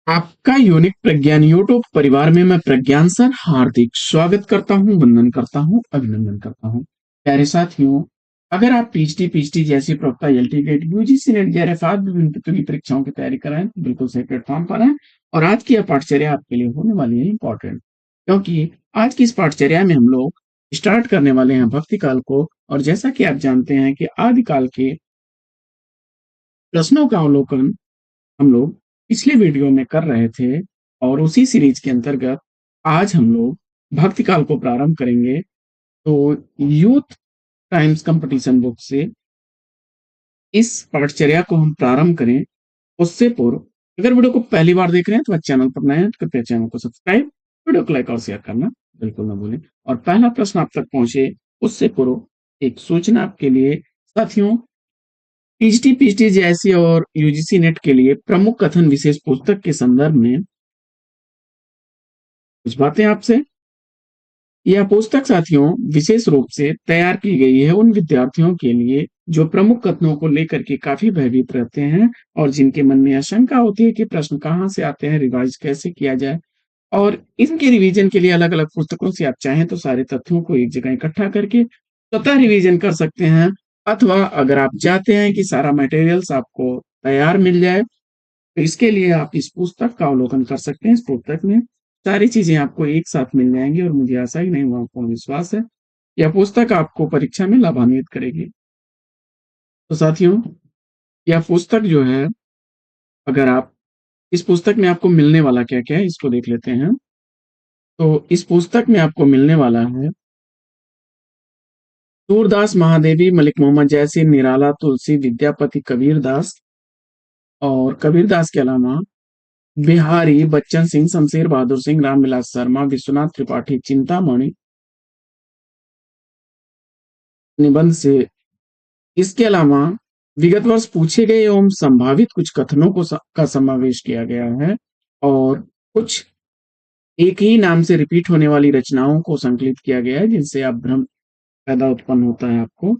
आपका यूनिक प्रज्ञान यूट्यूब परिवार में मैं प्रज्ञान सर हार्दिक स्वागत करता हूं, वंदन करता हूं, अभिनंदन करता हूं। प्यारे साथियों, अगर आप पीएचडी पीएचडी जैसी प्रोक्ता एलटीकेट यूजीसी नेट जेआरएफ विभिन्न प्रतियोगी परीक्षाओं की तैयारी कर रहे हैं तो बिल्कुल सही प्लेटफॉर्म पर है। और आज की यह पाठचर्या आपके लिए होने वाली है इंपॉर्टेंट, क्योंकि आज की इस पाठचर्या में हम लोग स्टार्ट करने वाले हैं भक्ति काल को। और जैसा कि आप जानते हैं कि आदिकाल के प्रश्नों का अवलोकन हम लोग पिछले वीडियो में कर रहे थे, और उसी सीरीज के अंतर्गत आज हम लोग भक्ति काल को प्रारंभ करेंगे। तो यूथ टाइम्स कंपटीशन बुक से इस पाठचर्या को हम प्रारंभ करें उससे पूर्व, अगर वीडियो को पहली बार देख रहे हैं तो चैनल पर नए हैं तो कृपया चैनल को सब्सक्राइब, वीडियो को लाइक और शेयर करना बिल्कुल ना भूलें। और पहला प्रश्न आप तक पहुंचे उससे पूर्व एक सूचना आपके लिए साथियों, पीएचडी पीएचडी जैसी और यूजीसी नेट के लिए प्रमुख कथन विशेष पुस्तक के संदर्भ में कुछ बातें आपसे। यह पुस्तक साथियों विशेष रूप से तैयार की गई है उन विद्यार्थियों के लिए जो प्रमुख कथनों को लेकर के काफी भयभीत रहते हैं और जिनके मन में आशंका होती है कि प्रश्न कहाँ से आते हैं, रिवाइज कैसे किया जाए। और इनके रिवीजन के लिए अलग अलग पुस्तकों से आप चाहें तो सारे तथ्यों को एक जगह इकट्ठा करके स्वतः रिवीजन कर सकते हैं, अथवा अगर आप चाहते हैं कि सारा मटेरियल्स आपको तैयार मिल जाए तो इसके लिए आप इस पुस्तक का अवलोकन कर सकते हैं। इस पुस्तक में सारी चीजें आपको एक साथ मिल जाएंगी और मुझे आशा ही नहीं, वहां पूर्ण विश्वास है यह पुस्तक आपको परीक्षा में लाभान्वित करेगी। तो साथियों, यह पुस्तक जो है, अगर आप इस पुस्तक में आपको मिलने वाला क्या क्या है इसको देख लेते हैं। तो इस पुस्तक में आपको मिलने वाला है सूरदास महादेवी, मलिक मोहम्मद जैसी, निराला, तुलसी, विद्यापति, कबीर दास, और कबीर दास के अलावा बिहारी, बच्चन सिंह, शमशेर बहादुर सिंह, रामविलास शर्मा, विश्वनाथ त्रिपाठी, चिंतामणि निबंध से। इसके अलावा विगत वर्ष पूछे गए एवं संभावित कुछ कथनों का समावेश किया गया है, और कुछ एक ही नाम से रिपीट होने वाली रचनाओं को संकलित किया गया है जिनसे आप भ्रम पैदा उत्पन्न होता है आपको।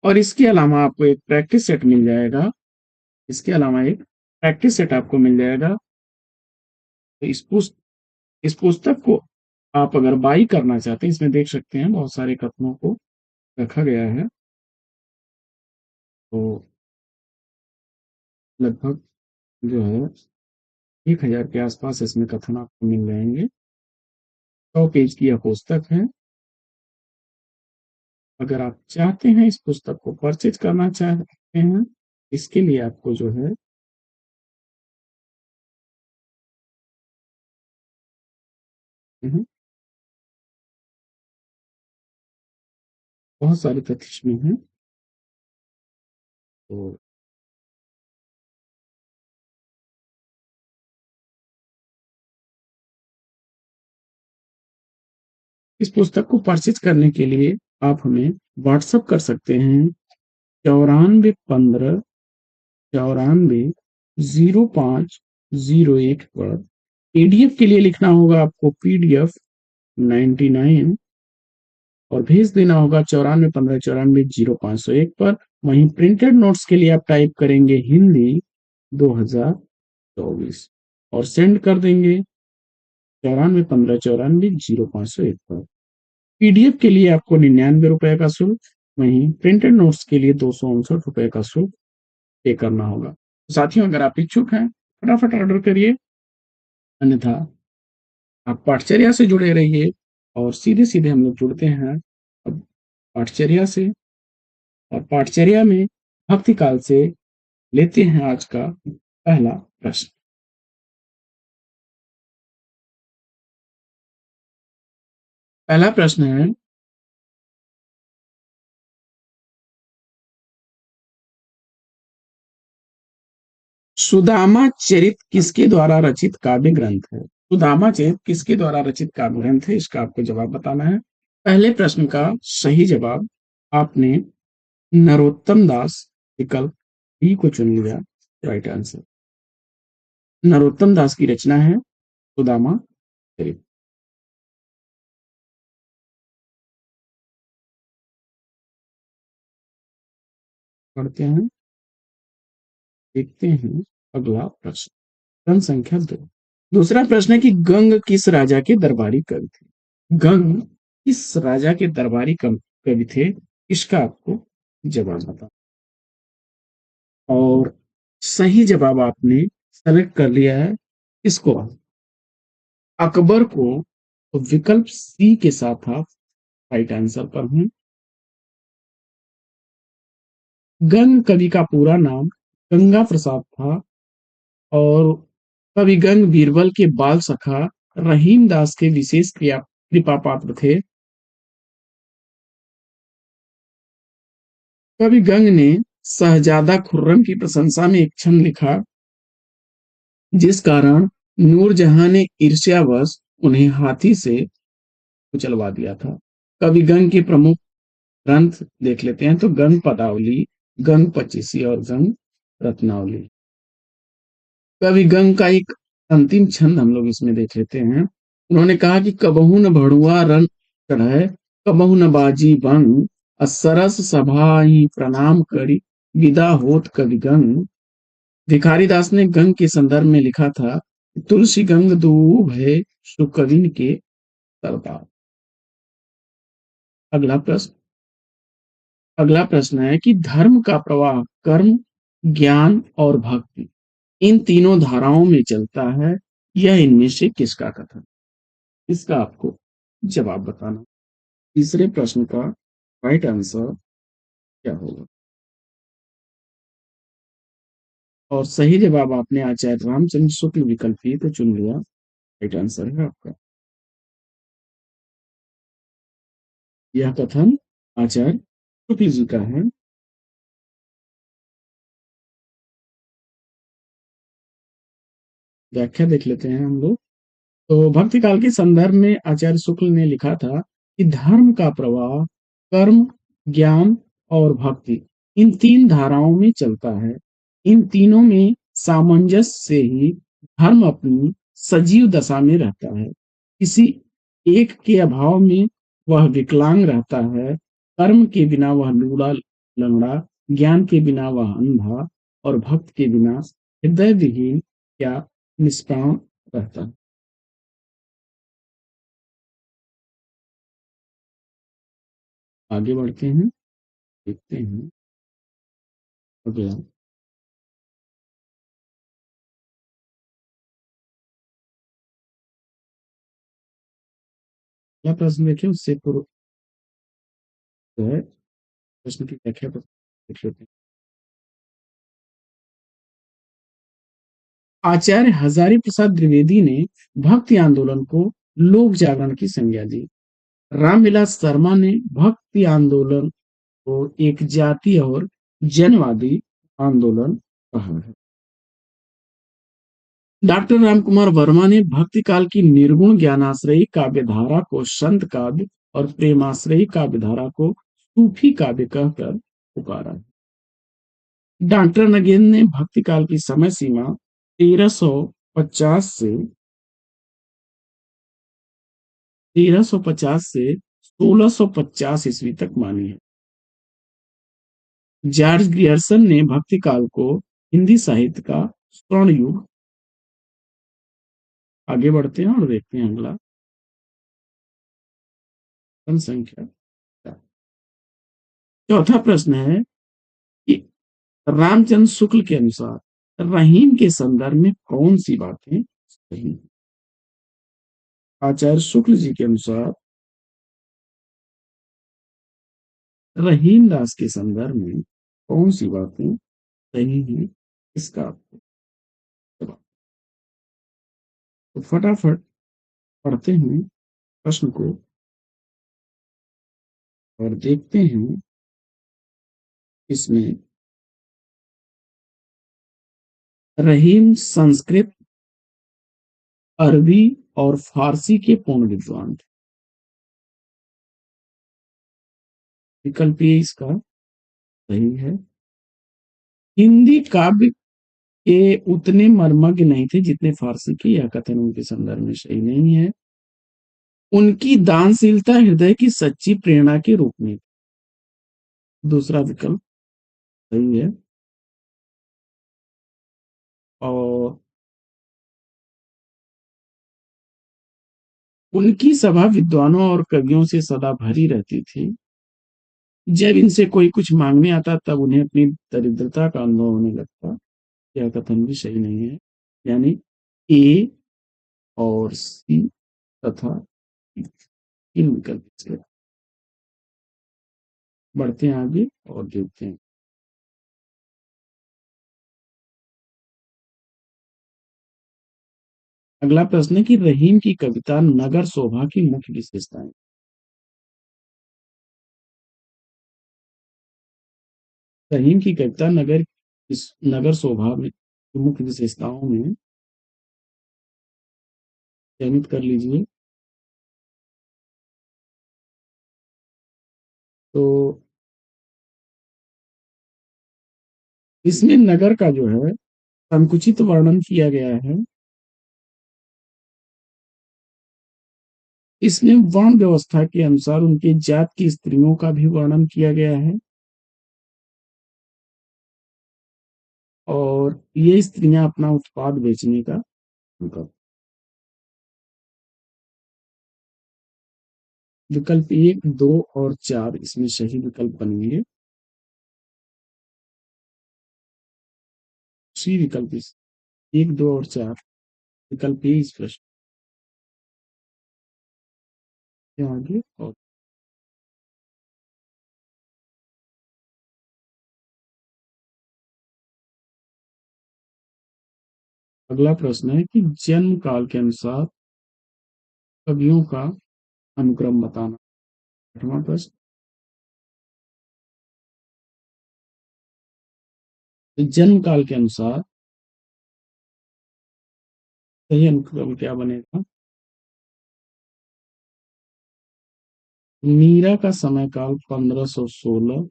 और इसके अलावा आपको एक प्रैक्टिस सेट मिल जाएगा। इसके अलावा एक प्रैक्टिस सेट आपको मिल जाएगा। तो इस पुस्तक को आप अगर बाई करना चाहते हैं, इसमें देख सकते हैं बहुत सारे कथनों को रखा गया है। तो लगभग जो है 1000 के आसपास इसमें कथन आपको मिल जाएंगे। 100 पेज की यह पुस्तक है। अगर आप चाहते हैं इस पुस्तक को परचेज करना चाहते हैं, इसके लिए आपको जो है बहुत सारे तथ्य इसमें हैं। तो इस पुस्तक को परचेज करने के लिए आप हमें व्हाट्सएप कर सकते हैं 9415 94 05 01 पर। पीडीएफ के लिए लिखना होगा आपको पीडीएफ 99 और भेज देना होगा 9415 94 05 01 पर। वहीं प्रिंटेड नोट्स के लिए आप टाइप करेंगे हिंदी 2024 और सेंड कर देंगे 9415 94 05 01 पर। पीडीएफ के लिए आपको 99 रुपए का शुल्क, वहीं प्रिंटेड नोट्स के लिए 259 रुपए का शुल्क पे करना होगा। तो साथियों, अगर आप इच्छुक हैं फटाफट ऑर्डर करिए, अन्यथा आप पाठचर्या से जुड़े रहिए। और सीधे सीधे हम लोग जुड़ते हैं अब पाठचर्या से, और पाठचर्या में भक्ति काल से लेते हैं आज का पहला प्रश्न। पहला प्रश्न है, सुदामा चरित किसके द्वारा रचित काव्य ग्रंथ है? सुदामा चरित किसके द्वारा रचित काव्य ग्रंथ है, इसका आपको जवाब बताना है। पहले प्रश्न का सही जवाब आपने नरोत्तम दास विकल्प बी को चुन लिया। राइट आंसर नरोत्तम दास की रचना है सुदामा चरित। पढ़ते हैं, देखते हैं अगला प्रश्न। जनसंख्या 2। दूसरा प्रश्न है कि गंग किस राजा के दरबारी कवि थे? गंग किस राजा के दरबारी कवि थे? इसका आपको जवाब बता। और सही जवाब आपने सेलेक्ट कर लिया है इसको, अकबर को। तो विकल्प सी के साथ आप राइट आंसर पर हूं। गंग कवि का पूरा नाम गंगा प्रसाद था और कवि गंग बीरबल के बाल सखा रहीम दास के विशेष कृपा पात्र थे। कवि गंग ने शहजादा खुर्रम की प्रशंसा में एक छंद लिखा, जिस कारण नूरजहां ने ईर्ष्यावश उन्हें हाथी से कुचलवा दिया था। कवि गंग के प्रमुख ग्रंथ देख लेते हैं, तो गंग पदावली, गंग पचीसी और गंग रत्नावली। कवि गंग का एक अंतिम छंद हम लोग इसमें देख लेते हैं। उन्होंने कहा कि कबहू न भड़ुआ रन चढ़े, कबहू न बाजी बंग, असरस सभा ही प्रणाम करी, विदा होत कवि गंग। भिखारी दास ने गंग के संदर्भ में लिखा था, तुलसी गंग दूब है सुकविन के सरदार। अगला प्रश्न अगला प्रश्न है कि धर्म का प्रवाह कर्म, ज्ञान और भक्ति इन तीनों धाराओं में चलता है, यह इनमें से किसका कथन? इसका आपको जवाब बताना। तीसरे प्रश्न का राइट आंसर क्या होगा? और सही जवाब आपने आचार्य रामचंद्र शुक्ल विकल्प ही तो चुन लिया, राइट आंसर है आपका। यह कथन आचार्य शुक्ल जी का है। व्याख्या देख लेते हैं हम लोग। तो भक्ति काल के संदर्भ में आचार्य शुक्ल ने लिखा था कि धर्म का प्रवाह कर्म, ज्ञान और भक्ति इन तीन धाराओं में चलता है। इन तीनों में सामंजस्य से ही धर्म अपनी सजीव दशा में रहता है। किसी एक के अभाव में वह विकलांग रहता है। कर्म के बिना वह लूला लंगड़ा, ज्ञान के बिना वह अंधा और भक्त के बिना हृदय विहीन या निष्प्राण रहता है। आगे बढ़ते हैं, देखते हैं अगला। क्या प्रश्न देखें उससे पूर्व जो है प्रश्न की व्याख्या पर देख लेते हैं। आचार्य हजारी प्रसाद द्विवेदी ने भक्ति आंदोलन को लोक जागरण की संज्ञा दी। रामविलास शर्मा ने भक्ति आंदोलन को एक जातीय और जनवादी आंदोलन कहा है। डॉक्टर रामकुमार वर्मा ने भक्ति काल की निर्गुण ज्ञानाश्रयी काव्य धारा को संत काव्य और प्रेमाश्रयी काव्य धारा को सूफी काव्य कहकर पुकारा। डॉक्टर नगेन ने भक्ति काल की समय सीमा 1350 से 1650 ईस्वी तक मानी है। जॉर्ज ग्रियर्सन ने भक्ति काल को हिंदी साहित्य का स्वर्ण युग। आगे बढ़ते हैं और देखते हैं अगला संख्या। चौथा प्रश्न है कि रामचंद्र शुक्ल के अनुसार रहीम के संदर्भ में कौन सी बातें सही हैं? आचार्य शुक्ल जी के अनुसार रहीम दास के संदर्भ में कौन सी बातें सही हैं? इसका आपको जवाब। तो फटाफट पढ़ते हैं प्रश्न को और देखते हैं इसमें। रहीम संस्कृत, अरबी और फारसी के पूर्ण विद्वान थे। विकल्प ए इसका सही है। हिंदी काव्य के उतने मर्मज्ञ नहीं थे जितने फारसी के, यह कथन उनके संदर्भ में सही नहीं है। उनकी दानशीलता हृदय की सच्ची प्रेरणा के रूप में, दूसरा विकल्प सही है। और उनकी सभा विद्वानों और कवियों से सदा भरी रहती थी। जब इनसे कोई कुछ मांगने आता तब उन्हें अपनी दरिद्रता का अनुभव होने लगता। यह कथन भी सही नहीं है। यानी ए और सी तथा तीन विकल्प से बढ़ते हैं आगे और देखते हैं। अगला प्रश्न है कि रहीम की कविता नगर शोभा की मुख्य विशेषताएं। रहीम की कविता नगर शोभा में मुख्य विशेषताओं में चयनित कर लीजिए। तो इसमें नगर का जो है संकुचित वर्णन किया गया है। इसमें वर्ण व्यवस्था के अनुसार उनके जात की स्त्रियों का भी वर्णन किया गया है और ये स्त्रियां अपना उत्पाद बेचने का उनका विकल्प एक, दो और चार इसमें सही विकल्प बनेंगे। सी विकल्प इस एक, दो और चार विकल्प ए इस प्रश्न के आगे। और अगला प्रश्न है कि जन्म काल के अनुसार कवियों का अनुक्रम बताना। आठवां प्रश्न, तो जन्म काल के अनुसार सही अनुक्रम क्या बनेगा। मीरा का समय काल 1516,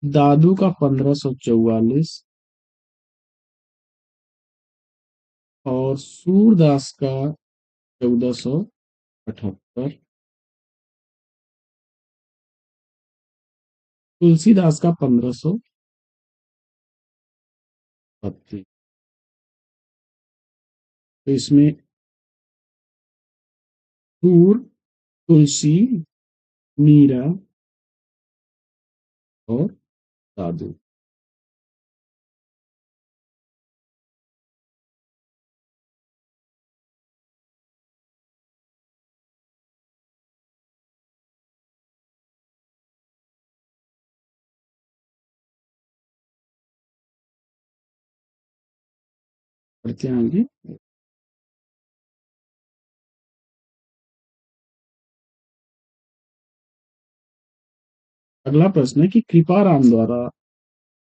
दादू का 1544 और सूरदास का 1478, तुलसीदास का 1532। तो इसमें सूर, तुलसी, मीरा और दादू। पढ़ते हैं आगे। अगला प्रश्न है कि कृपाराम द्वारा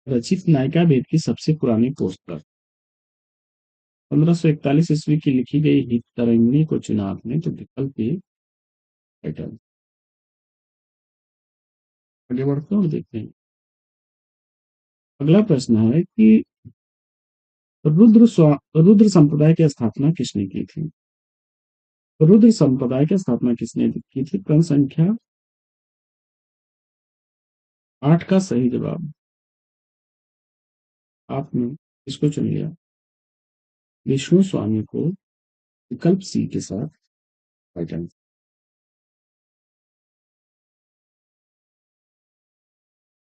रचित नायिका भेद की सबसे पुरानी पोस्टर। 1541 ईस्वी की लिखी गई हित तरंगिणी को चुना आपने, तो विकल्प ए टाइटल। आगे बढ़ते हैं और देखते हैं। अगला प्रश्न है कि रुद्र संप्रदाय की स्थापना किसने की थी। रुद्र संप्रदाय की स्थापना किसने की थी। क्रम संख्या 8 का सही जवाब आपने इसको चुन लिया, विष्णु स्वामी को, विकल्प सी के साथ राइट आंसर।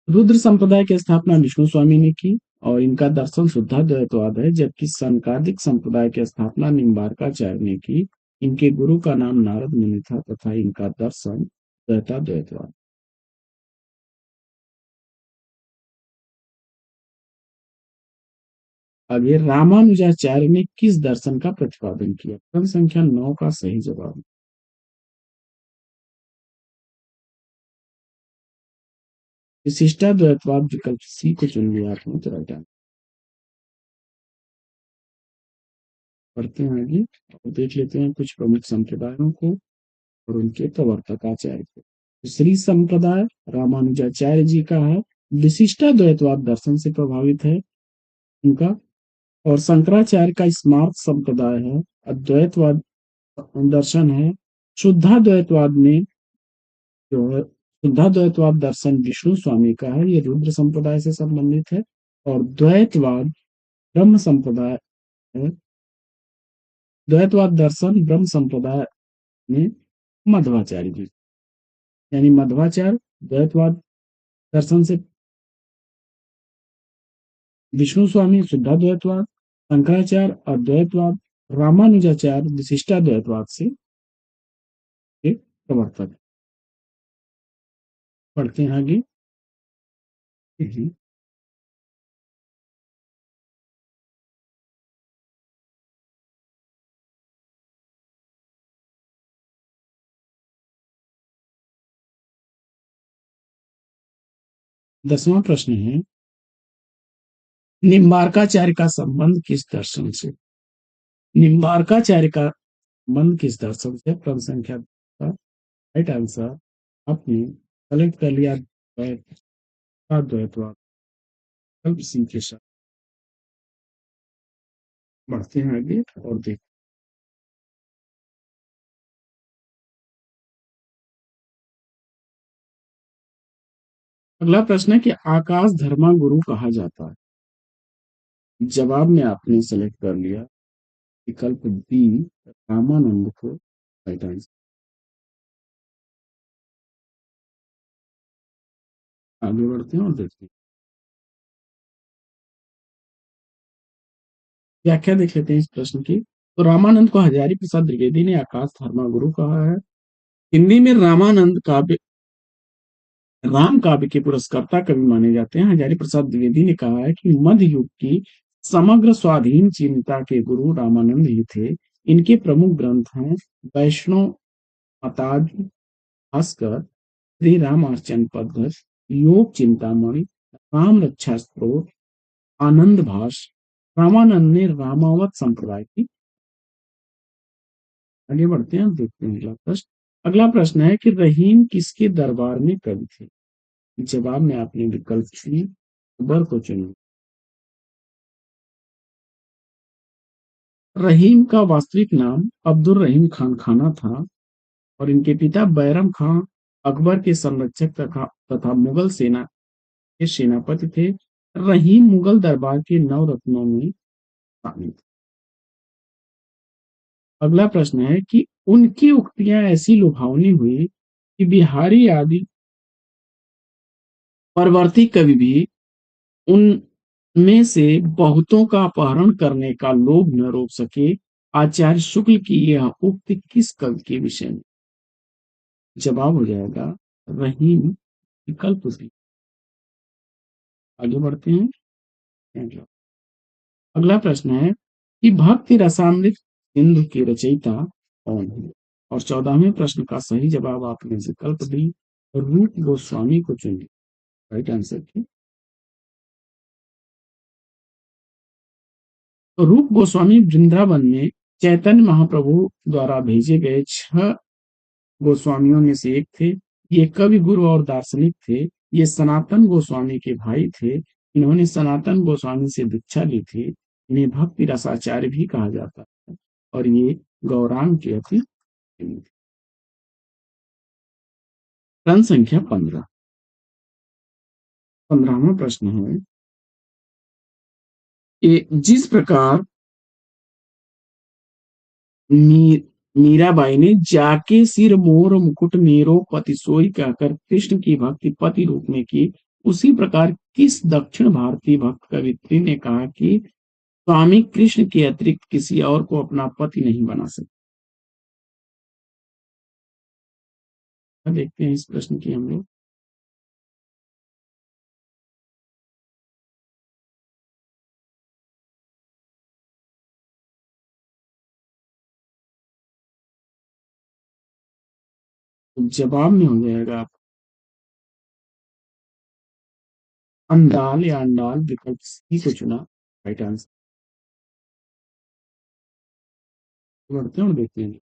रुद्र संप्रदाय की स्थापना विष्णु स्वामी ने की और इनका दर्शन शुद्धाद्वैतवाद है, जबकि संकादिक संप्रदाय की स्थापना निम्बार्काचार्य ने की। इनके गुरु का नाम नारद मुनि था तथा इनका दर्शन द्वैताद्वैतवाद। आगे रामानुजाचार्य ने किस दर्शन का प्रतिपादन किया। क्रम संख्या 9 का सही जवाब विशिष्टाद्वैतवाद, विकल्प सी को चुन लिया आपने, तो राइट आंसर। पढ़ते हैं आगे और देख लेते हैं कुछ प्रमुख संप्रदायों को और उनके प्रवर्तक आचार्य को। श्री संप्रदाय रामानुजाचार्य जी का है, विशिष्टाद्वैतवाद दर्शन से प्रभावित है उनका। और शंकराचार्य का स्मार्त संप्रदाय है, अद्वैतवाद दर्शन है। शुद्धाद्वैतवाद में जो है शुद्धाद्वैतवाद दर्शन विष्णु स्वामी का है, ये रुद्र संप्रदाय से संबंधित है। और द्वैतवाद ब्रह्म संप्रदाय है, द्वैतवाद दर्शन ब्रह्म संप्रदाय में मध्वाचार्य जी, यानी मध्वाचार्य द्वैतवाद दर्शन से, विष्णु स्वामी शुद्धाद्वैतवाद, शंकराचार्य अद्वैतवाद, रामानुजाचार्य विशिष्टाद्वैतवाद से एक प्रवर्तक। पढ़ते हैं आगे। हम्म। 10वां प्रश्न है, निम्बार्काचार्य का संबंध किस दर्शन से? निम्बार्काचार्य का संबंध किस दर्शन से? प्रश्न संख्या का राइट आंसर आपने कलेक्ट कर लिया, द्वैतवाद कल्प सिंह के साथ। बढ़ते हैं आगे और देख। अगला प्रश्न है कि आकाश धर्मा गुरु कहा जाता है। जवाब में आपने सेलेक्ट कर लिया विकल्प बी, रामानंद को राइट आंसर। आगे बढ़ते हैं और देखते हैं। व्याख्या देख लेते हैं इस प्रश्न की। तो रामानंद को हजारी प्रसाद द्विवेदी ने आकाश धर्मा गुरु कहा है। हिंदी में रामानंद काव्य, राम काव्य के पुरस्कर्ता कवि माने जाते हैं। हजारी प्रसाद द्विवेदी ने कहा है कि मध्य युग की समग्र स्वाधीन चिंता के गुरु रामानंद ही थे। इनके प्रमुख ग्रंथ हैं वैष्णव मताज भास्कर, श्री रामार्चन पद्धत, योग चिंतामणि, राम रक्षा स्तोत्र, आनंद भाष। रामानंद ने रामावत संप्रदाय की। आगे बढ़ते हैं, देखते हैं अगला प्रश्न। अगला प्रश्न है कि रहीम किसके दरबार में कवि थे? जवाब में आपने विकल्प सी, अकबर को चुना। रहीम का वास्तविक नाम अब्दुल रहीम खान खाना था और इनके पिता बैरम खां अकबर के संरक्षक तथा मुगल सेना के सेनापति थे। रहीम मुगल दरबार के नवरत्नों में शामिल थे। अगला प्रश्न है कि उनकी उक्तियां ऐसी लुभावनी हुई कि बिहारी आदि परवर्ती कवि भी उनमें से बहुतों का अपहरण करने का लोभ न रोक सके। आचार्य शुक्ल की यह उक्ति किस कवि के विषय में? जवाब हो जाएगा रहीम, विकल्प सी। आगे बढ़ते हैं। अगला प्रश्न है कि भक्ति रसामृत सिंधु के रचयिता कौन है? और 14वें प्रश्न का सही जवाब आपने विकल्प डी, रूप गोस्वामी को चुनिए राइट आंसर की। तो रूप गोस्वामी वृंदावन में चैतन्य महाप्रभु द्वारा भेजे गए 6 गोस्वामियों में से एक थे। ये कवि गुरु और दार्शनिक थे। ये सनातन गोस्वामी के भाई थे। इन्होंने सनातन गोस्वामी से दीक्षा ली थी। इन्हें भक्ति रसाचार्य भी कहा जाता है और ये गौरांग के अति प्रेमी थे। प्रश्न संख्या 15। 15वां प्रश्न है कि जिस प्रकार मी, मीराबाई ने जाके सिर मोर मुकुट मेरो पति सोई कहकर कृष्ण की भक्ति पति रूप में की, उसी प्रकार किस दक्षिण भारतीय भक्त कवित्री ने कहा कि स्वामी कृष्ण के अतिरिक्त किसी और को अपना पति नहीं बना सकता? देखते हैं इस प्रश्न की हम लोग। तो जवाब में हो जाएगा अंडाल या अंडाल, विकल्प सी को चुना राइट आंसर। बढ़ते हैं और देखते हैं।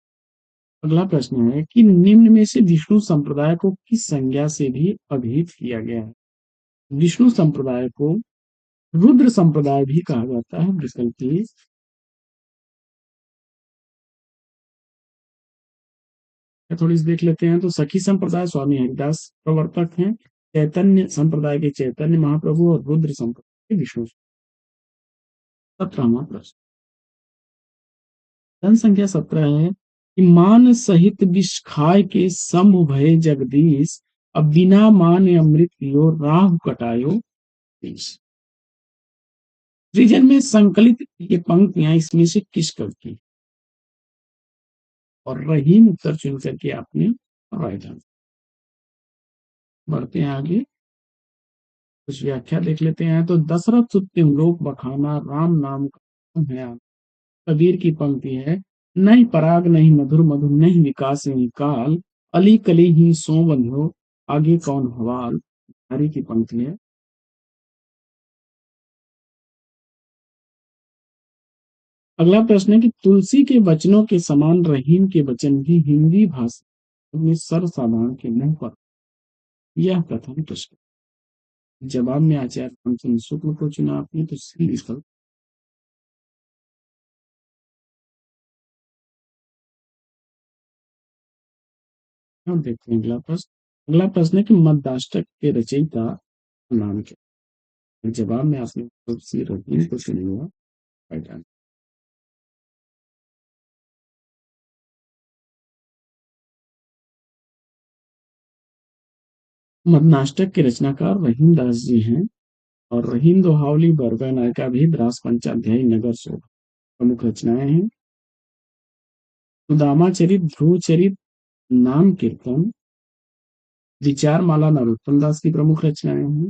अगला प्रश्न है कि निम्न में से विष्णु संप्रदाय को किस संज्ञा से भी अभिहित किया गया है? विष्णु संप्रदाय को रुद्र संप्रदाय भी कहा जाता है। विकल्प ए। थोड़ी सी देख लेते हैं। तो सखी संप्रदाय स्वामी हरिदास प्रवर्तक हैं। चैतन्य संप्रदाय के चैतन्य महाप्रभु और रुद्र संप्रदाय के विष्णु। 17वां प्रश्न। जनसंख्या 17 है कि मान सहित विष खाय के शंभु भय जगदीश, अब बिना मान अमृत पियो राहु कटायो विष। सृजन में संकलित ये पंक्तियां इसमें से किस कवि की? और रहीम उत्तर चुन करके आपने राइट आंसर। बढ़ते हैं आगे, कुछ व्याख्या देख लेते हैं। तो दशरथ सुत्युम लोक बखाना, राम नाम का है। कबीर की पंक्ति है, नहीं पराग नहीं मधुर मधुर नहीं विकास काल, अली कली ही सो बंधो आगे कौन हवाल। हरि की पंक्ति है। अगला प्रश्न है कि तुलसी के वचनों के समान रहीम के वचन भी हिंदी भाषा में सर्वसाधारण के मुंह पर, यह प्रथम प्रश्न। जवाब में आचार्य पंचम शुक्ल को चुना आपने, तो सी विकल्प। अब देखते हैं अगला प्रश्न। अगला प्रश्न है कि मद्दाष्टक के रचयिता का नाम क्या है? जवाब में आपने विकल्प सी रहीम को चुना हुआ राइट आंसर। मदनाष्टक के रचनाकार रहीम दास जी हैं। और रहीम दोहावली बरगद नायका भी द्रास पंचाध्यायी नगर शोभ प्रमुख रचनाएं हैं। सुदामा चरित, ध्रुव चरित, नाम कीर्तन, विचार माला नरोत्तम दास की प्रमुख रचनाएं हैं।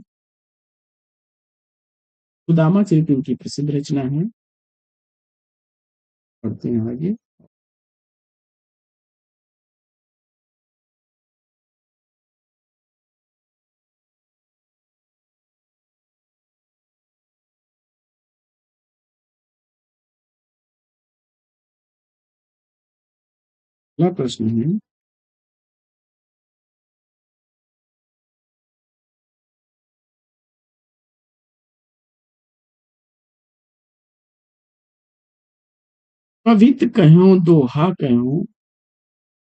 सुदामा चरित इनकी प्रसिद्ध रचना है। पढ़ते हैं आगे। अगला प्रश्न है, कवित कहो दोहा कहो,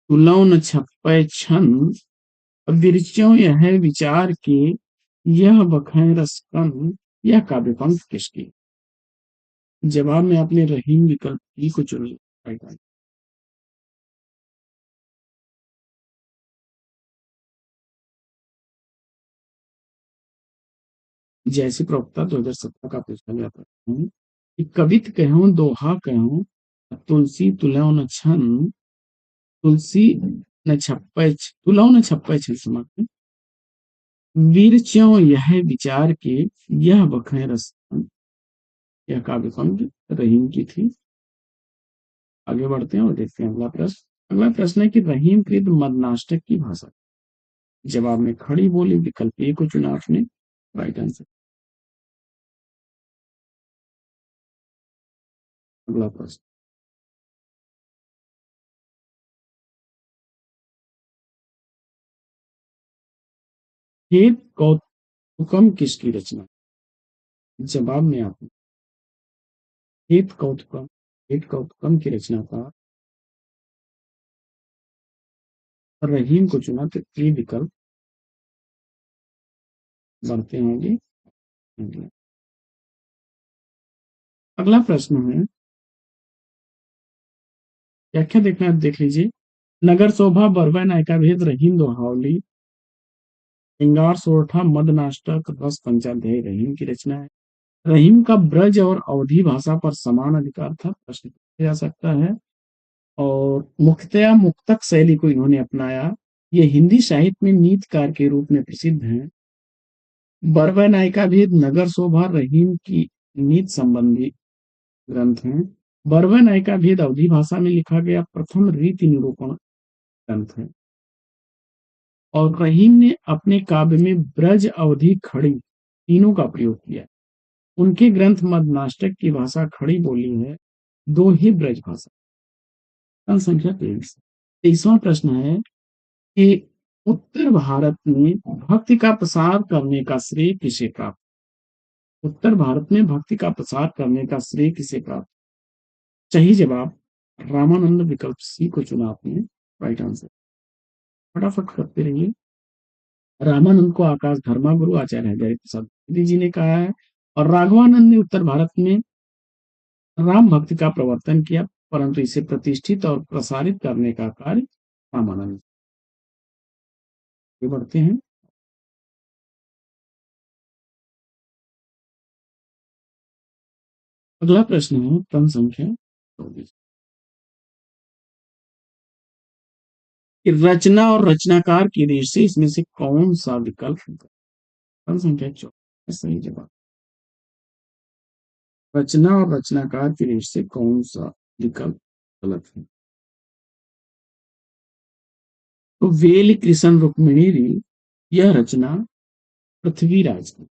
तुलौ न छपै छंद, बिरचौ यह विचार के, यह बखें रसकन। यह काव्य पंक्ति किसकी? जवाब में आपने रहीम विकल्प ई को चुना राइट आंसर। जैसी प्रवक्ता 2017 का पूछा गया प्रश्न है कि कवित कहूं दोहा कहूं, तुलसी तुलौ न छन, तुलसी न छप्पै तुलौ न छप्पै छन समाप्त, वीर च्यों यह विचार के, यह बखें रस। यह काव्य पंक्ति रहीम की थी। आगे बढ़ते हैं और देखते हैं अगला प्रश्न। अगला प्रश्न है कि रहीम कृत मदनाष्टक की भाषा। जवाब में खड़ी बोली विकल्प ए को चुना आपने राइट आंसर। अगला प्रश्न, खेत कौतुकम किसकी रचना? जवाब में आपने खेत कौतुकम की रचना का रहीम को चुना, तो ये विकल्प। बढ़ते हैं आगे। अगला प्रश्न है, व्याख्या देखना है, देख लीजिए। नगर शोभा बरवा नायका भेद रहीम दोहावली, श्रृंगार सोरठा मदनाष्टक रस पंचाध्यायी रहीम की रचना है। रहीम का ब्रज और अवधी भाषा पर समान अधिकार था, प्रश्न पूछा जा सकता है। और मुख्यतया मुक्तक शैली को इन्होंने अपनाया। ये हिंदी साहित्य में नीतिकार के रूप में प्रसिद्ध हैं। बरवा नायिका भेद, नगर शोभा रहीम की नीति संबंधी ग्रंथ हैं। बरवा नायिका भेद अवधी भाषा में लिखा गया प्रथम रीति निरूपण ग्रंथ है। और रहीम ने अपने काव्य में ब्रज अवधी खड़ी तीनों का प्रयोग किया। उनके ग्रंथ मदनाष्टक की भाषा खड़ी बोली है, दो ही ब्रज भाषा। संख्या 23। 23वां प्रश्न है कि उत्तर भारत में भक्ति का प्रसार करने का श्रेय किसे प्राप्त? उत्तर भारत में भक्ति का प्रसार करने का श्रेय किसे प्राप्त? सही जवाब रामानंद विकल्प सी को चुना आपने राइट आंसर। फटाफट करते रहिए। रामानंद को आकाश धर्मागुरु आचार्य हजारी प्रसाद जी ने कहा है। और राघवानंद ने उत्तर भारत में राम भक्ति का प्रवर्तन किया। परंतु इसे प्रतिष्ठित और प्रसारित करने का कार्य रामानंद। आगे बढ़ते हैं। अगला प्रश्न है प्रश्न संख्या 24 कि रचना और रचनाकार की दृष्टि से इसमें से कौन सा विकल्प होगा। प्रश्न संख्या 24 सही जवाब। रचना और रचनाकार की दृष्टि से कौन सा विकल्प गलत है। तो वेल कृष्ण रुक्मिणी री, यह रचना पृथ्वीराज की।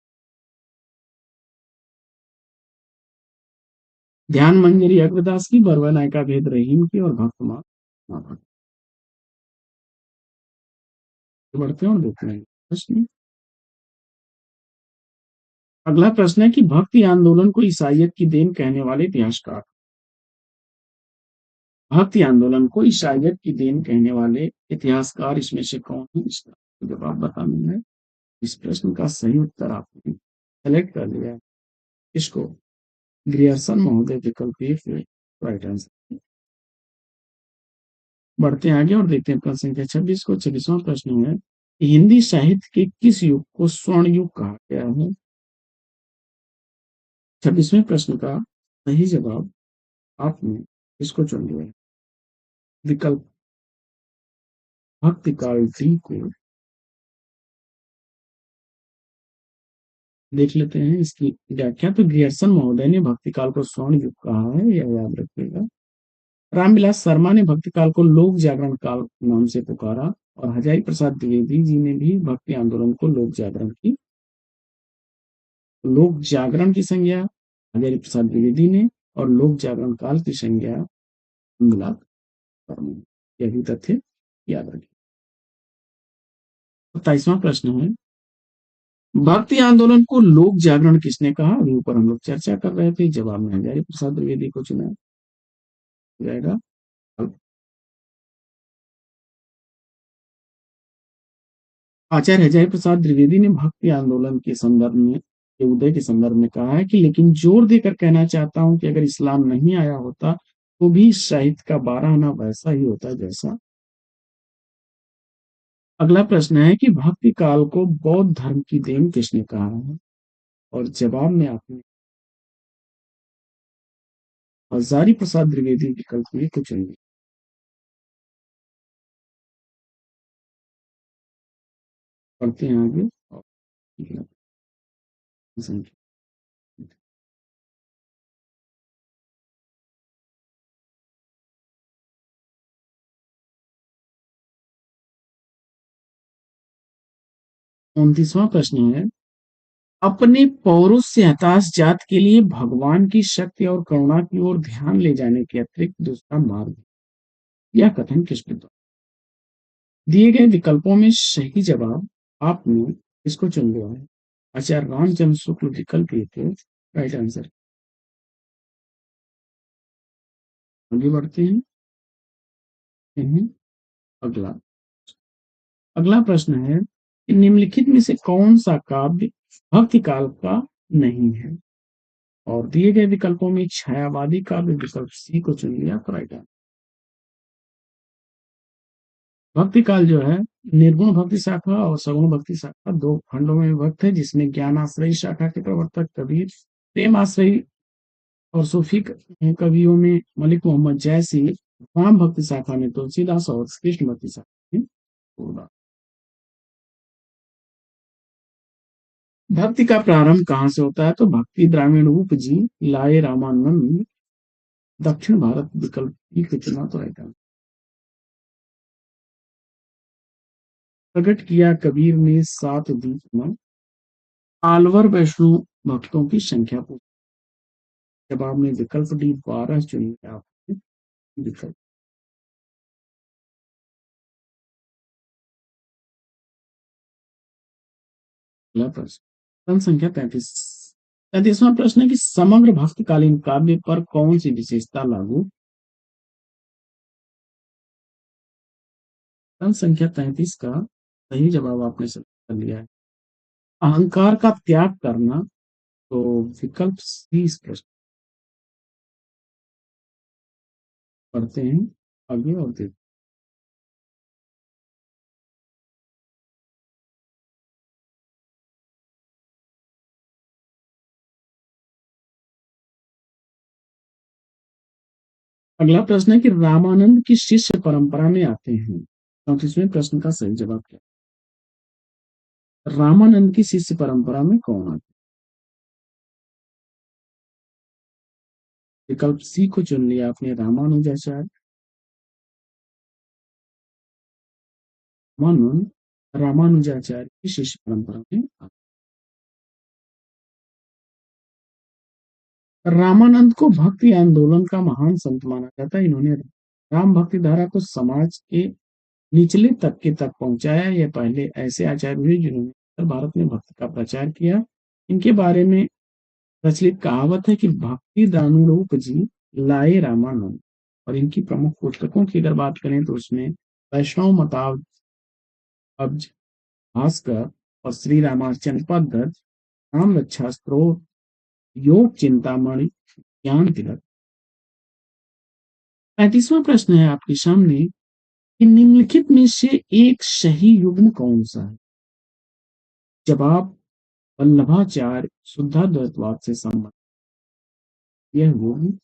ध्यान मंजरी अग्रदास की, बरवा नायिका भेद रहीम की और भक्तमाल माधव की। बढ़ते हैं और देखते हैं प्रश्न। अगला प्रश्न है कि भक्ति आंदोलन को ईसाइयत की देन कहने वाले इतिहासकार। भक्ति आंदोलन को ईसाइयत की देन कहने वाले इतिहासकार इसमें से कौन है, इसका जवाब बताना है। इस प्रश्न का सही उत्तर आपने सेलेक्ट कर लिया है। इसको ग्रियर्सन महोदय विकल्प ए राइट आंसर। बढ़ते हैं आगे और देखते हैं प्रश्न संख्या 26 को। 26वां प्रश्न है कि हिंदी साहित्य के किस युग को स्वर्ण युग कहा गया है। 26वें प्रश्न का सही जवाब आपने इसको चुन लिया है। विकल्प भक्ति काल डी को देख लेते हैं। इसकी व्याख्या तो ग्रियर्सन महोदय ने भक्ति काल को स्वर्ण युग कहा है, यह याद रखिएगा। रामविलास शर्मा ने भक्ति काल को लोक जागरण काल नाम से पुकारा और हजारी प्रसाद द्विवेदी जी ने भी भक्ति आंदोलन को लोक जागरण की संज्ञा हजारी प्रसाद द्विवेदी ने और लोक जागरण काल की संज्ञा रामविलास शर्मा ने। यह भी तथ्य याद रखिए। 27वां प्रश्न है भक्ति आंदोलन को लोक जागरण किसने कहा। अभी ऊपर हम लोग चर्चा कर रहे थे, जवाब में हजारी प्रसाद द्विवेदी को चुना जाएगा। आचार्य हजारी प्रसाद द्विवेदी ने भक्ति आंदोलन के संदर्भ में के उदय के संदर्भ में कहा है कि लेकिन जोर देकर कहना चाहता हूं कि अगर इस्लाम नहीं आया होता तो भी साहित्य का 12 आना वैसा ही होता जैसा। अगला प्रश्न है कि भक्ति काल को बौद्ध धर्म की देन किसने कहा है और जवाब में आपने हजारी प्रसाद द्विवेदी विकल्प में कुछ नहीं। पढ़ते हैं आगे और 29वां प्रश्न है अपने पौरुष से हताश जात के लिए भगवान की शक्ति और करुणा की ओर ध्यान ले जाने के अतिरिक्त दूसरा मार्ग। यह कथन किस प्रकार। दिए गए विकल्पों में सही जवाब आपने इसको चुन लिया है। आचार्य रामचंद्र शुक्ल विकल्प ये थे राइट आंसर। आगे बढ़ते हैं। अगला अगला प्रश्न है कि निम्नलिखित में से कौन सा काव्य भक्ति काल का नहीं है और दिए गए विकल्पों में छायावादी काव्य विकल्प सी को चुन लिया तो राइट आंसर। भक्ति काल जो है निर्गुण भक्ति शाखा और सगुण भक्ति शाखा दो खंडों में विभक्त है, जिसमें ज्ञानाश्रयी शाखा के प्रवर्तक कबीर, प्रेम आश्रयी और सूफी कवियों में मलिक मोहम्मद जैसी, राम भक्ति शाखा में तुलसीदास और कृष्ण भक्ति शाखा में सूरदास। भक्ति का प्रारंभ कहाँ से होता है तो भक्ति ग्रामीण रूप जी लाए रामानंद दक्षिण भारत विकल्प की चुना तो राइट आंसर। प्रकट किया कबीर ने 7 दीप में आलवर वैष्णो भक्तों की संख्या पूछी। जवाब में विकल्प डी 12 चुनिए आपने विकल्प। अगला प्रश्न संख्या 33। 33वां प्रश्न है कि समग्र भक्तकालीन काव्य पर कौन सी विशेषता लागू। प्रश्न संख्या 33 का सही जवाब आपने कर लिया है अहंकार का त्याग करना। तो विकल्प सी इस प्रश्न। पढ़ते हैं आगे और देखते हैं। अगला प्रश्न है कि रामानंद किस शिष्य परंपरा में आते हैं? 34वें प्रश्न का सही जवाब क्या है? रामानंद की शिष्य परंपरा में कौन आते हैं? विकल्प सी को चुन लिया आपने, रामानुजाचार्य। रामानुजाचार्य की शिष्य परंपरा में आते हैं। रामानंद को भक्ति आंदोलन का महान संत माना जाता है। इन्होंने राम भक्ति धारा को समाज के निचले तबके तक पहुंचाया। यह पहले ऐसे आचार्य हुए जिन्होंने उत्तर भारत में भक्ति का प्रचार किया। इनके बारे में प्रचलित कहावत है कि भक्ति दानुरूप जी लाए रामानंद। और इनकी प्रमुख पुस्तकों की अगर बात करें तो उसमें वैष्णव मताब्ज भास्कर और श्री रामार्चन पद्धत, राम रक्षा स्तोत्र, योग चिंतामणि, ज्ञान तिलक। 35वां प्रश्न है आपके सामने कि निम्नलिखित में से एक सही युग्म कौन सा है? जवाब वल्लभाचार्य शुद्धाद्वैतवाद से संबंधित यह युग्म।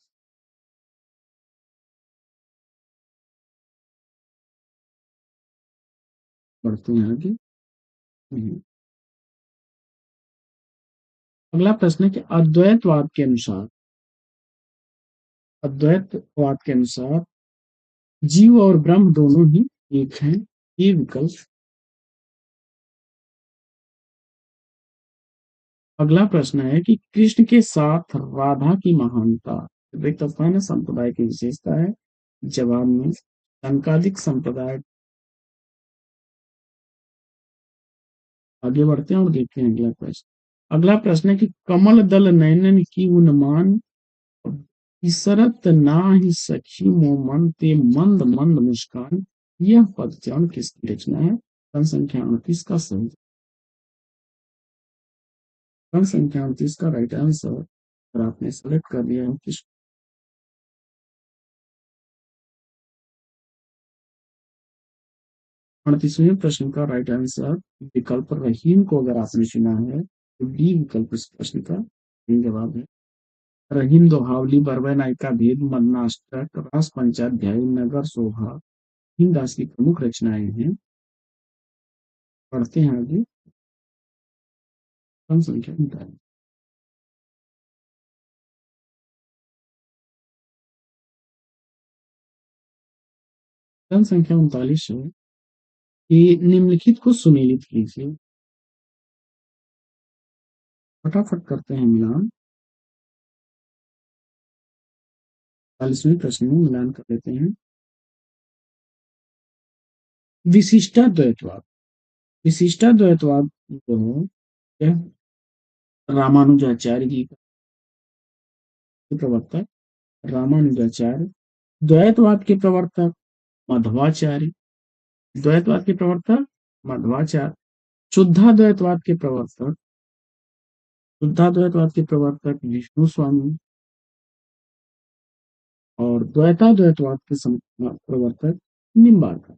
बढ़ते हैं आगे। अगला प्रश्न है कि अद्वैतवाद के अनुसार जीव और ब्रह्म दोनों ही एक हैं। ये विकल्प। अगला प्रश्न है कि कृष्ण के साथ राधा की महानता द्वैतस्थान संप्रदाय की विशेषता है। जवाब में संकालिक संप्रदाय। आगे बढ़ते हैं और देखते हैं अगला प्रश्न। अगला प्रश्न है कि कमल दल नयनन की उन्मान इसरत नाही सखी मोमन ते मंद मंद मुस्कान। यह पदचरण किसकी रचना है? सन संख्या 29 का सही। सन संख्या 29 का राइट आंसर और आपने सेलेक्ट कर लिया है किस। 38वें प्रश्न का राइट आंसर विकल्प रहीम को अगर आपने चुना है तो डी विकल्प इस प्रश्न का सही जवाब है। रहीम दोहावली, बरवै नायिका भेद, मन्नाष्टक, रास पंचाध्यायी, नगर शोभा हिंदास की प्रमुख रचनाएं हैं। पढ़ते हैं आगे। क्रम संख्या 39। क्रम संख्या 39 है कि निम्नलिखित को सुमेलित कीजिए। फटाफट करते हैं मिलान। 40वें प्रश्न में मिलान कर लेते हैं। विशिष्टाद्वैतवाद। विशिष्टाद्वैतवाद जो है यह रामानुजाचार्य जी के प्रवक्ता रामानुजाचार्य, द्वैतवाद के प्रवर्तक मध्वाचार्य, द्वैतवाद के प्रवर्तक मध्वाचार्य, शुद्धाद्वैतवाद के प्रवर्तक विष्णु स्वामी और द्वैताद्वैतवाद के प्रवर्तक निम्बार्क।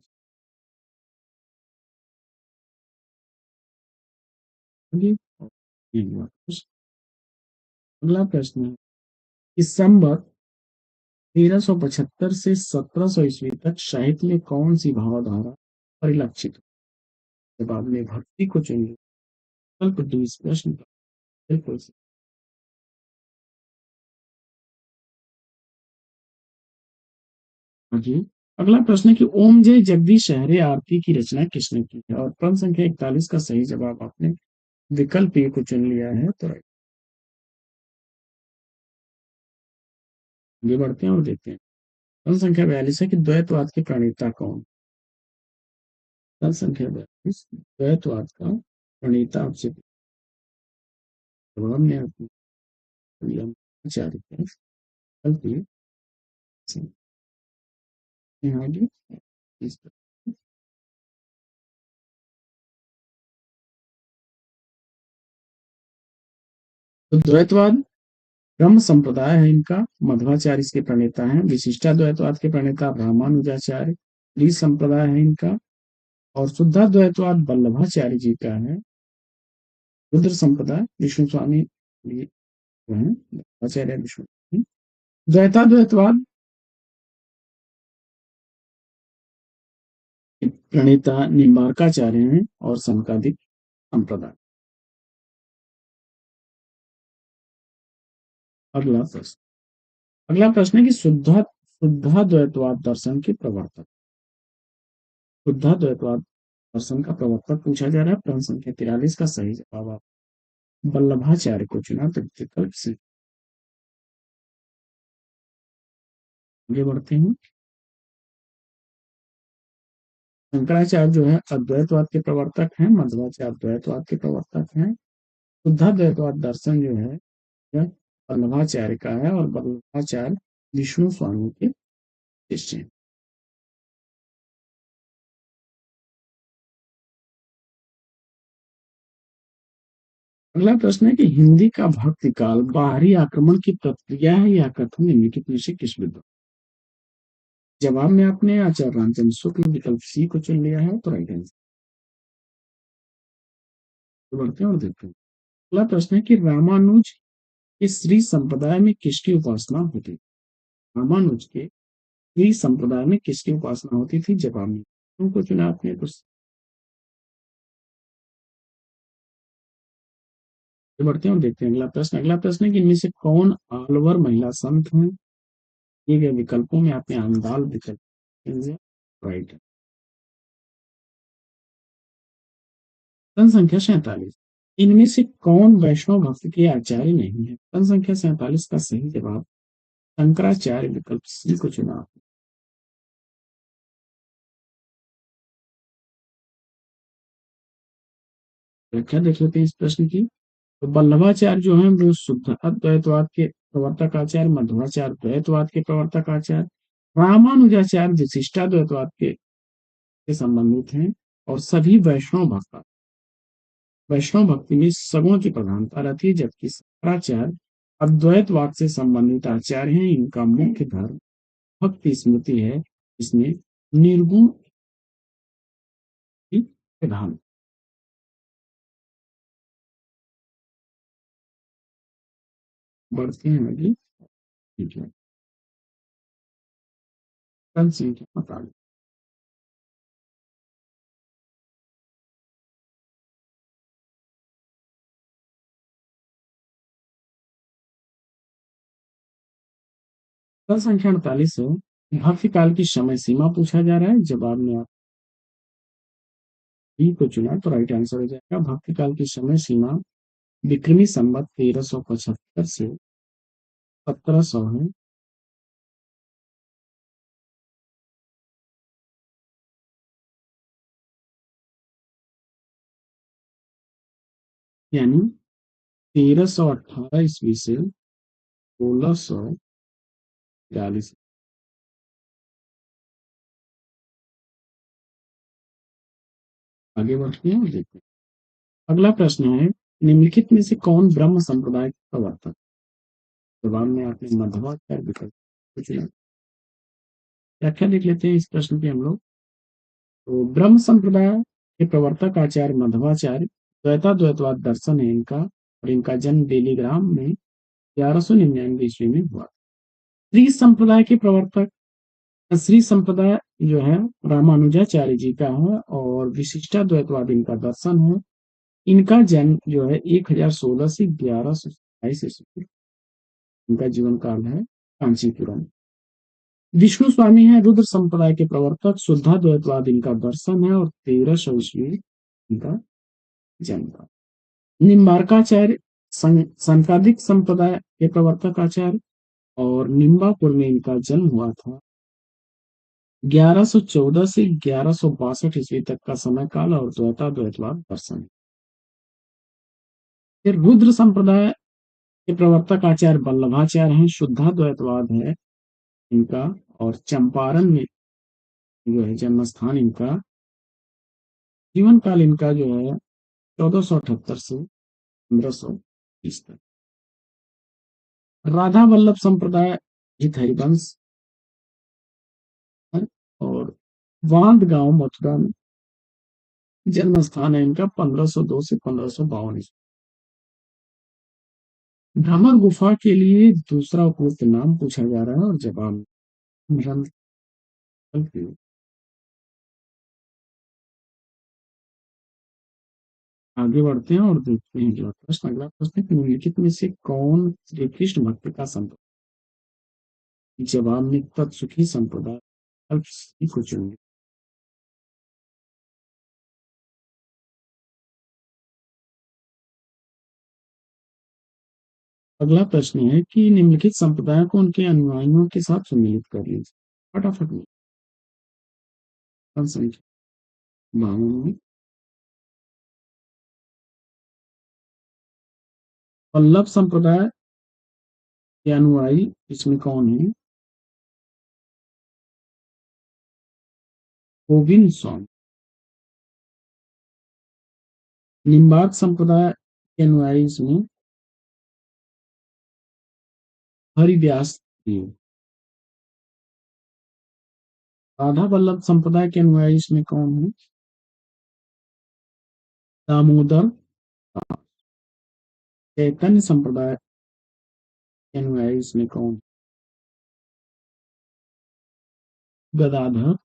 अगला प्रश्न है कि संवत 1375 से 1700 ईस्वी तक साहित्य में कौन सी भावधारा परिलक्षित हुई? जब आपने भक्ति को चुन लिया विकल्प डी इस प्रश्न का बिल्कुल सही। हाँ जी। अगला प्रश्न है कि ओम जय जगदीश हरे आरती की रचना किसने की है? और क्रम संख्या 41 का सही जवाब आपने विकल्प ए को चुन लिया है तो आगे बढ़ते हैं और देखते हैं। क्रम संख्या 42 है कि द्वैतवाद के प्रणेता कौन? क्रम संख्या 42 द्वैतवाद का प्रणेता आपसे जवाब में आपने लिया आचार्य है। विकल्प ए सही। आगे इस तो द्वैतवाद ब्रह्म संप्रदाय है इनका, मध्वाचार्य इसके प्रणेता हैं। विशिष्टाद्वैतवाद के प्रणेता रामानुजाचार्य। द्वि संप्रदाय है इनका। और शुद्धाद्वैतवाद वल्लभाचार्य जी का है। रुद्र संप्रदाय विष्णु स्वामी जी जो है, आचार्य विष्णु स्वामी। द्वैताद्वैतवाद प्रणेता निम्बार्काचार्य हैं और समकालिक संप्रदाय। अगला प्रश्न। अगला प्रश्न है कि शुद्धाद्वैतवाद दर्शन के प्रवर्तक। शुद्धाद्वैतवाद दर्शन का प्रवर्तक पूछा जा रहा है। प्रश्न संख्या 43 का सही जवाब आप वल्लभाचार्य को चुना, तो विकल्प सी। आगे बढ़ते हैं। शंकराचार्य जो है अद्वैतवाद के प्रवर्तक हैं। मध्वाचार्य द्वैतवाद के प्रवर्तक हैं। शुद्धाद्वैतवाद दर्शन जो है यह वल्लभाचार्य का है और वल्लभाचार्य विष्णु स्वामी के शिष्य हैं। अगला प्रश्न है कि हिंदी का भक्ति काल बाहरी आक्रमण की प्रक्रिया है या कथन निम्नलिखित में से किस विद्वान। जवाब में आपने आचार्य रामचंद्र शुक्ल विकल्प सी को चुन लिया है, तो राइट आंसर। तो बढ़ते हैं और देखते हैं। अगला प्रश्न है कि रामानुज के श्री संप्रदाय में किसकी उपासना होती थी। रामानुज के श्री संप्रदाय में किसकी उपासना होती थी। जवाब में उनको चुना आपने, तो बढ़ते हैं और देखते हैं अगला प्रश्न। अगला प्रश्न है कि इनमें से कौन आलवर महिला संत हैं। दिए गए विकल्पों में आपने आंदाल विकल्प राइट। प्रश्न संख्या 47। इनमें से कौन वैष्णव भक्त के आचार्य नहीं है। प्रश्न संख्या 47 का सही जवाब शंकराचार्य विकल्प सी को चुना। व्याख्या देख लेते हैं इस प्रश्न की। तो वल्लभाचार्य जो है वो शुद्ध अद्वैतवाद के प्रवर्तक आचार्य। मध्वाचार्य द्वैतवाद के प्रवर्तक आचार्य। रामानुजाचार्य विशिष्टाद्वैतवाद के संबंधित हैं। और सभी वैष्णव भक्ति में सगुण की प्रधानता रहती है, जबकि शंकराचार्य अद्वैतवाद से संबंधित आचार्य हैं। इनका मुख्य धर्म भक्ति स्मृति है, इसमें निर्गुण की प्रधान। बढ़ते हैं अगली। ठीक है। प्रश्न संख्या 45। प्रश्न संख्या 48 है भक्ति काल की समय सीमा पूछा जा रहा है। जवाब में आप बी को चुना, तो राइट आंसर हो जाएगा। भक्ति काल की समय सीमा विक्रमी संवत 1375 से 1700 है। यानी 1318 ईस्वी से 1642। आगे बढ़ते हैं और देखते हैं। अगला प्रश्न है निम्नलिखित में से कौन ब्रह्म संप्रदाय का प्रवर्तक। जवाब में आपने मध्वाचार्य विकल्प को चुना। व्याख्या देख लेते हैं इस प्रश्न की हम लोग। तो ब्रह्म संप्रदाय के प्रवर्तक आचार्य मध्वाचार्य। द्वैताद्वैतवाद दर्शन है इनका, और इनका जन्म बेलीग्राम में 1199 ईस्वी में हुआ। श्री संप्रदाय के प्रवर्तक श्री संप्रदाय जो है रामानुजाचार्य जी का है, और विशिष्टाद्वैतवाद इनका दर्शन है। इनका जन्म जो है 1016 से 1127 ईस्वी। इनका जीवन काल है कांचीपुरम। विष्णु स्वामी है रुद्र संप्रदाय के प्रवर्तक। शुद्धाद्वैतवाद इनका दर्शन है, और 1300 ईस्वी इनका जन्म था। निम्बार्काचार्य संकादिक संप्रदाय के प्रवर्तक आचार्य, और निम्बापुर में इनका जन्म हुआ था। 1114 से 1162 ईस्वी तक का समय काल, और द्वैताद्वैतवाद दर्शन। फिर रुद्र संप्रदाय के प्रवर्तक आचार्य वल्लभाचार्य हैं। शुद्धाद्वैतवाद है इनका, और चंपारण में जो है जन्म स्थान इनका। जीवन काल इनका जो है 1478 से 1530 तक। राधा वल्लभ संप्रदाय हित हरिवंश है। और वांद गांव मथुरा में जन्म स्थान है इनका 1502 से 1552 ईस्वी। भ्रमर गुफा के लिए दूसरा उपयुक्त नाम पूछा जा रहा है और जवाब मृंतल। आगे बढ़ते हैं और देखते हैं अगला प्रश्न है कि निम्नलिखित में से कौन श्री कृष्ण भक्ति का संप्रदाय। जवाब में तत्सुखी संप्रदाय अल्प को चुनिए। अगला प्रश्न है कि निम्नलिखित संप्रदाय को उनके अनुयायियों के साथ सम्मिलित कर लीजिए फटाफट में। संख्या 52 में वल्लभ संप्रदाय के अनुयायी इसमें कौन है। गोविंद स्वामी। निम्बार्क संप्रदाय के अनुयायी इसमें हरिव्यास जी। राधा वल्लभ संप्रदाय के अनुयायी इसमें कौन है। दामोदर। चैतन्य संप्रदाय के अनुयायी इसमें कौन है? गदाधर।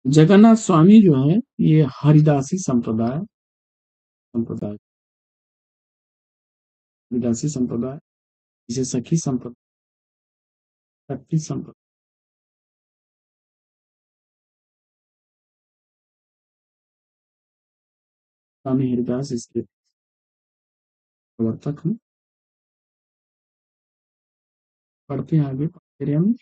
जगन्नाथ स्वामी जो है ये हरिदासी संप्रदाय हरिदासी संप्रदाय जिसे सखी संप्रदाय शक्ति संप्रदाय। स्वामी हरिदास इसके प्रवर्तक हैं। पढ़ते हैं आगे पढ़ते में।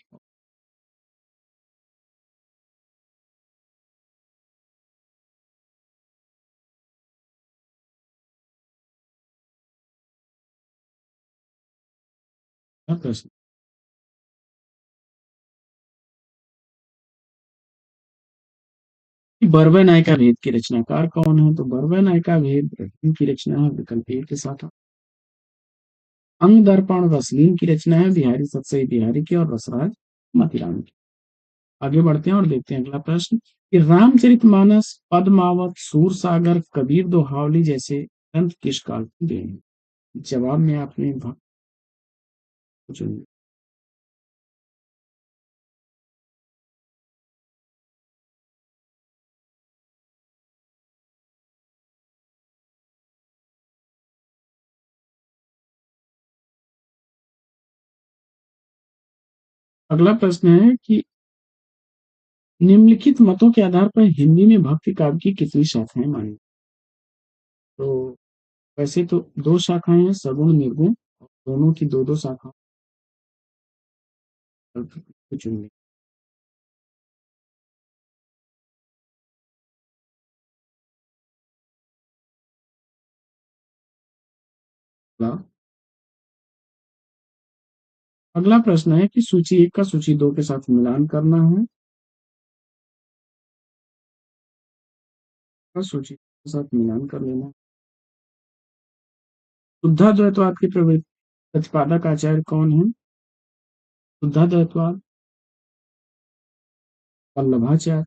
क्या प्रश्न। बर्वे नायिका भेद के रचनाकार कौन है तो बर्वे नायिका भेद की रचना है विकल्प ए के साथ। अंग दर्पण रसलीन की रचना है बिहारी सतसई बिहारी की और रसराज मतीराम की। आगे बढ़ते हैं और देखते हैं अगला प्रश्न कि रामचरितमानस पद्मावत सूरसागर कबीर दोहावली जैसे ग्रंथ किस काल की देन है। जवाब में आपने चुनिए। अगला प्रश्न है कि निम्नलिखित मतों के आधार पर हिंदी में भक्ति काव्य की कितनी शाखाएं मानी। तो वैसे तो दो शाखाएं हैं सगुण निर्गुण और दोनों की दो दो शाखा चुनिए। अगला प्रश्न है कि सूची एक का सूची दो के साथ मिलान करना है और सूची के साथ मिलान कर लेना। शुद्धाद्वैतवाद के प्रतिपादक आचार्य कौन है। शुद्धाद्वैतवाद वल्लभाचार्य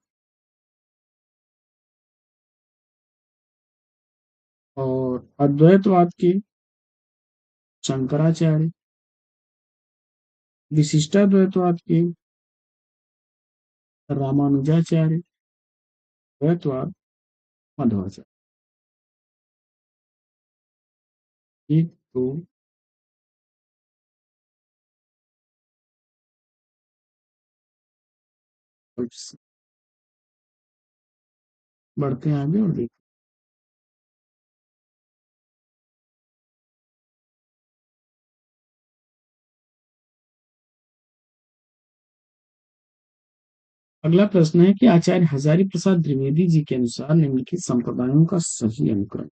और अद्वैतवाद के शंकराचार्य। विशिष्टाद्वैतवाद के रामानुजाचार्य। द्वैतवाद मध्वाचार्य। एक दो। बढ़ते हैं आगे और देखते हैं। अगला प्रश्न है कि आचार्य हजारी प्रसाद द्विवेदी जी के अनुसार निम्नलिखित संप्रदायों का सही अनुक्रम।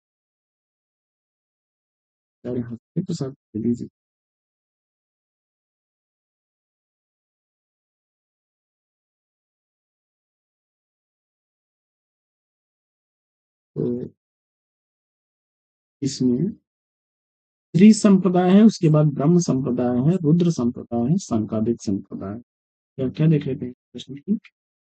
आचार्य हजारी प्रसाद द्विवेदी जी तो इसमें श्री संप्रदाय है, उसके बाद ब्रह्म संप्रदाय है, रुद्र संप्रदाय है, संकादिक संप्रदाय। क्या क्या देख लेते हैं प्रश्न की।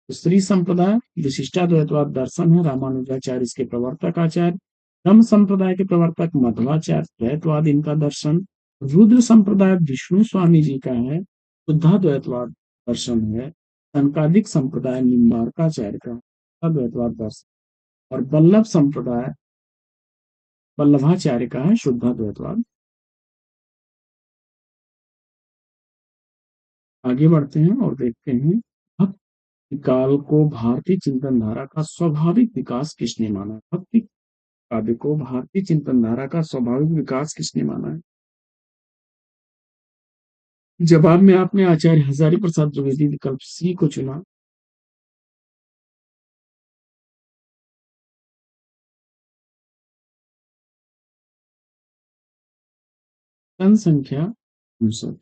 तो श्री संप्रदाय विशिष्टाद्वैतवाद दर्शन है, रामानुजाचार्य इसके प्रवर्तक आचार्य। ब्रह्म संप्रदाय के प्रवर्तक मध्वाचार्य, द्वैतवाद इनका दर्शन। रुद्र संप्रदाय विष्णु स्वामी जी का है, शुद्धाद्वैतवाद दर्शन है। संकादिक संप्रदाय निम्बार्काचार्य का अद्वैतवाद दर्शन। और वल्लभ संप्रदाय वल्लभाचार्य का है शुद्धाद्वैतवाद। आगे बढ़ते हैं और देखते हैं भक्ति काल को भारतीय चिंतन धारा का स्वाभाविक विकास किसने माना है। भक्ति काव्य को भारतीय चिंतन धारा का स्वाभाविक विकास किसने माना है। जवाब में आपने आचार्य हजारी प्रसाद द्विवेदी विकल्प सी को चुना। सन संख्या 59।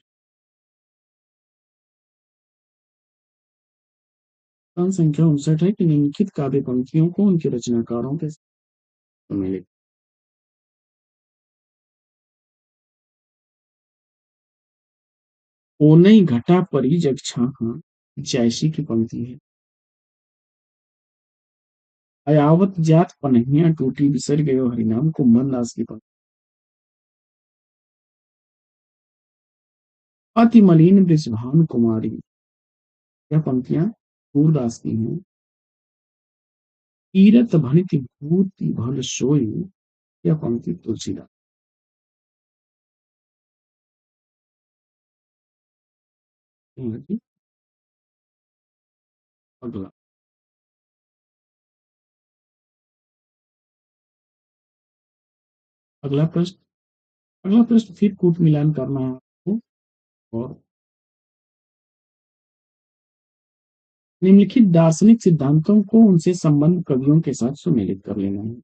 सन संख्या 59 है कि निम्नलिखित काव्य पंक्तियों को उनके रचनाकारों के सम्मिलित। ओ नहीं घटा परी जग छाहा जैसी की पंक्ति है। अयावत जात पनहिया टूटी बिसर गयो हरिनाम कुंभन दास की पंक्ति। अति मलिन ब्रिजभानु कुमारी, यह पंक्तियां सूरदास की हैं। तीरथ भनित भूति भल सोई, यह पंक्ति तुलसीदास। अगला अगला प्रश्न अगला प्रश्न फिर कूट मिलान करना है आपको। और निम्नलिखित दार्शनिक सिद्धांतों को उनसे संबंध कवियों के साथ सुमेलित कर लेना है।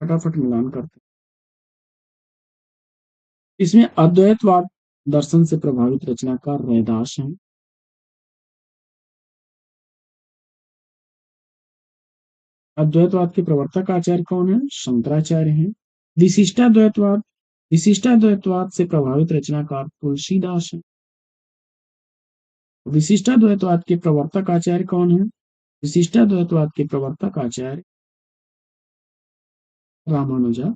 फटाफट मिलान करते हैं। इसमें अद्वैतवाद दर्शन से प्रभावित रचनाकार रैदास हैं। अद्वैतवाद के प्रवर्तक आचार्य कौन है, शंकराचार्य हैं। विशिष्टाद्वैतवाद विशिष्टाद्वैतवाद से प्रभावित रचनाकार तुलसीदास हैं। विशिष्टाद्वैतवाद के प्रवर्तक आचार्य कौन है, विशिष्टाद्वैतवाद के प्रवर्तक आचार्य रामानुजा।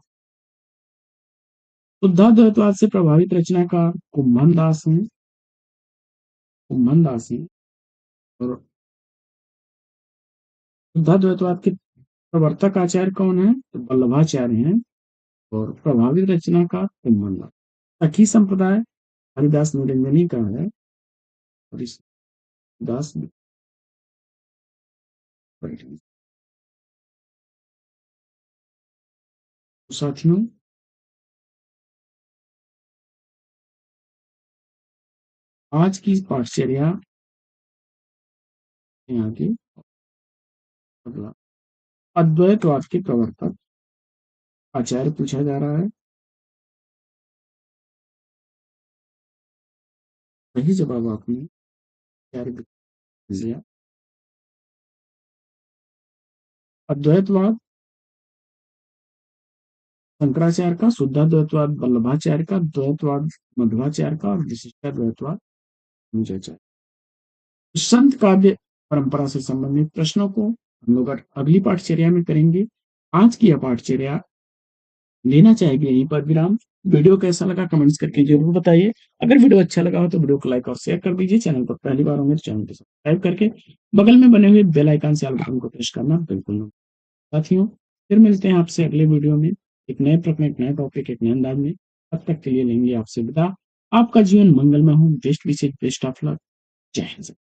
शुद्धाद्वैतवाद से प्रभावित रचनाकार कुंभन दास हैं। कुंभन दास हैं। और शुद्धाद्वैतवाद के प्रवर्तक आचार्य कौन है, तो वल्लभाचार्य हैं। और प्रभावित रचनाकार कुंभन दास। सखी संप्रदाय हरिदास निरंजनी का है। और इस दास साथियों आज की पाठचर्या आगे अगला अद्वैतवाद के प्रवर्तक आचार्य पूछा जा रहा है। सही जवाब आपने आचार्य दिया। अद्वैतवाद शंकराचार्य का, शुद्धाद्वैतवाद वल्लभाचार्य का, द्वैतवाद मध्वाचार्य का और विशिष्टाद्वैतवाद अनुजाचार्य। संत काव्य परंपरा से संबंधित प्रश्नों को हम लोग अगली पाठचर्या में करेंगे। आज की यह पाठचर्या लेना चाहेंगे यहीं पर विराम। वीडियो कैसा लगा कमेंट्स करके जरूर बताइए। अगर वीडियो अच्छा लगा हो तो वीडियो को लाइक और शेयर कर दीजिए। चैनल पर पहली बार होंगे तो चैनल को सब्सक्राइब करके बगल में बने हुए बेल आइकन से ऑल बटन को प्रेस करना बिल्कुल ना। साथियों फिर मिलते हैं आपसे अगले वीडियो में एक नए प्रश्न, एक नए टॉपिक, एक नए अंदाज में। तब तक के लिए लेंगे आपसे विदा। आपका जीवन मंगलमय हो। बेस्ट विशेष बेस्ट ऑफ लक। जय हिंद।